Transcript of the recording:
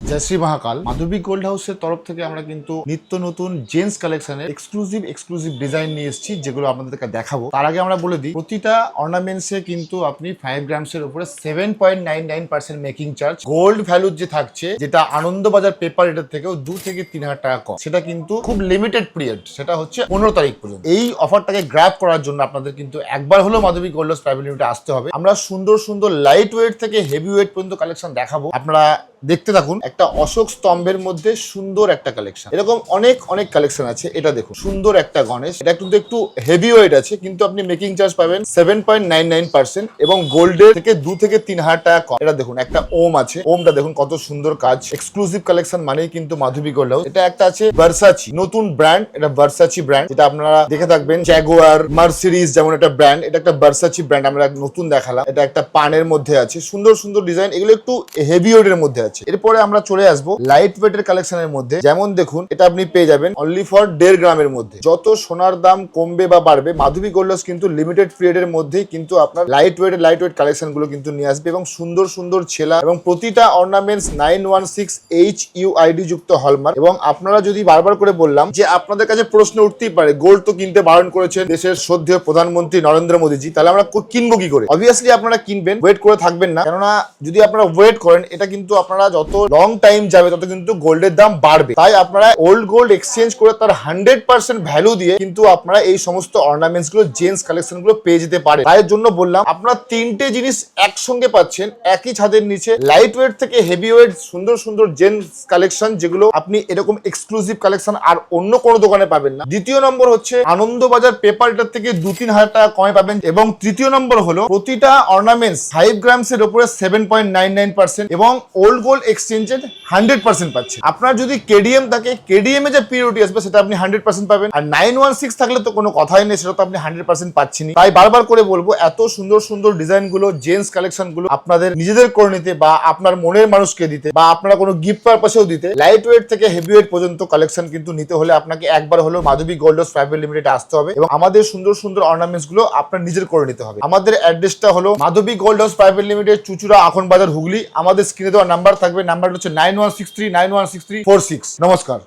জয় শ্রী মহাকাল। মাধবী gold হাউসের তরফ থেকে আমরা কিন্তু নিত্য নতুন জেন্টস কালেকশনের এক্সক্লুসিভ ডিজাইন নিয়ে এসেছি, যেগুলো আপনাদেরকে দেখাবো। তার আগে আমরা বলে দিই, প্রতিটা অর্নামেন্টসে কিন্তু আপনি 5 গ্রামসের উপরে 7.99% মেকিং চার্জ, গোল্ড ভ্যালু যে থাকছে, যেটা আনন্দবাজার পেপার এটার থেকেও 2 থেকে 3,000 টাকা কম। সেটা কিন্তু খুব লিমিটেড পিরিয়ড, সেটা হচ্ছে 15 তারিখ পর্যন্ত। এই অফারটাকে গ্র্যাব করার জন্য আপনাদের কিন্তু একবার হলো মাধবী গোল্ড হাউস প্রাইভেট লিমিটেডে আসতে হবে। আমরা সুন্দর সুন্দর লাইট ওয়েট থেকে হেভি ওয়েট পর্যন্ত কালেকশন দেখাবো, আপনারা দেখতে থাকুন। একটা অশোক স্তম্ভের মধ্যে সুন্দর একটা কালেকশন, এরকম অনেক কালেকশন আছে। এটা দেখুন, সুন্দর একটা গণেশ, এটা কিন্তু একটু হেভি ওয়েট আছে, কিন্তু আপনি মেকিং চার্জ পাবেন 7.99% এবং গোল্ডের থেকে 2 থেকে 3,000 টাকা কম। এটা দেখুন, একটা ওম আছে, ওমটা দেখুন কত সুন্দর কাজ। এক্সক্লুসিভ কালেকশন মানেই কিন্তু মাধবী গোল্ড হাউস। এটা একটা আছে ভার্সাচি, নতুন ব্র্যান্ড, এটা ভার্সাচি ব্র্যান্ড, যেটা আপনারা দেখে থাকবেন। জ্যাগুয়ার, মার্সিডিজ যেমন একটা ব্র্যান্ড, এটা একটা ভার্সাচি ব্র্যান্ড আমরা নতুন দেখালাম। এটা একটা পানের মধ্যে আছে, সুন্দর সুন্দর ডিজাইন, এগুলো একটু হেভি ওয়েটের মধ্যে আছে। এরপরে আমরা চলে আসবো লাইট ওয়েটের কালেকশনের মধ্যে। যেমন দেখুন, এটা আপনি পেয়ে যাবেন অনলি ফর 1.5 গ্রামের মধ্যে। যত সোনার দাম কমবে বা বাড়বে, মাধবী গোল্ড হাউস কিন্তু লিমিটেড পিরিয়ডের মধ্যেই কিন্তু আপনার লাইট ওয়েট কালেকশন গুলো কিন্তু নিয়ে আসবে, এবং সুন্দর সুন্দর ছেলা, এবং প্রতিটা অর্নামেন্টস 916 HUID যুক্ত হলমার্ক। এবং আপনারা যদি বারবার করে বললাম যে আপনাদের কাছে প্রশ্ন উঠতেই পারে, গোল্ড তো কিনতে বারণ করেছেন দেশের শ্রদ্ধেয় প্রধানমন্ত্রী নরেন্দ্র মোদীজি, তাহলে আমরা কিনবো কি করে? অবভিয়াসলি আপনারা কিনবেন, ওয়েট করে থাকবেন না। কেননা যদি আপনারা ওয়েট করেন, এটা কিন্তু আপনারা যত লং টাইম যাবে তত কিন্তু গোল্ডের দাম বাড়বে। তাই আপনারা ওল্ড গোল্ড এক্সচেঞ্জ করে তার 100% ভ্যালু দিয়ে কিন্তু আপনারা এই সমস্ত অর্নামেন্টস গুলো, জেন্টস কালেকশন গুলো পেয়ে যেতে পারে। তাই জন্য বললাম, আপনারা তিনটে জিনিস একসঙ্গে পাচ্ছেন একই ছাদের নিচে। লাইট ওয়েট থেকে হেভি ওয়েট সুন্দর সুন্দর জেন্টস কালেকশন, যেগুলো আপনি এরকম এক্সক্লুসিভ কালেকশন আর অন্য কোনো দোকানে পাবেন না। দ্বিতীয় নম্বর হচ্ছে আনন্দবাজার পেপার, এটার থেকে 2-3,000 টাকা কমে পাবেন। এবং তৃতীয় নম্বর হলো প্রতিটা অর্নামেন্টস 5 গ্রামস এর উপরে 7.99% এবং ওল্ড গোল্ড এক্সচেঞ্জের 100% পাচ্ছেন। আপনার যদি কেডিএম থাকে, কেডিএম এ যে পিরিয়ডি আসবে সেটা আপনি 100% পাবেন। আর 916 থাকলে তো কোনো কথাই নেই, সেটা তো আপনি 100% পাচ্ছেনই। তাই বারবার করে বলবো, এত সুন্দর সুন্দর ডিজাইন গুলো, জেন্টস কালেকশন গুলো আপনাদের নিজেদের করে নিতে, বা আপনার মনের মানুষকে দিতে, বা আপনারা কোনো গিফট পারপাসেও দিতে, লাইট ওয়েট থেকে হেভি ওয়েট পর্যন্ত কালেকশন কিন্তু নিতে হলে আপনাকে একবার হলো Madhabi gold house private limited আসতে হবে, এবং আমাদের সুন্দর সুন্দর অর্নামেন্টস গুলো আপনার নিজের করে নিতে হবে। আমাদের অ্যাড্রেসটা হলো Madhabi gold house private limited, Chuchura, Akhan Bazar, Hooghly. আমাদের স্ক্রিনে দেওয়া নাম্বার থাকবে, নাম্বারটা হচ্ছে 9163916346। নমস্কার।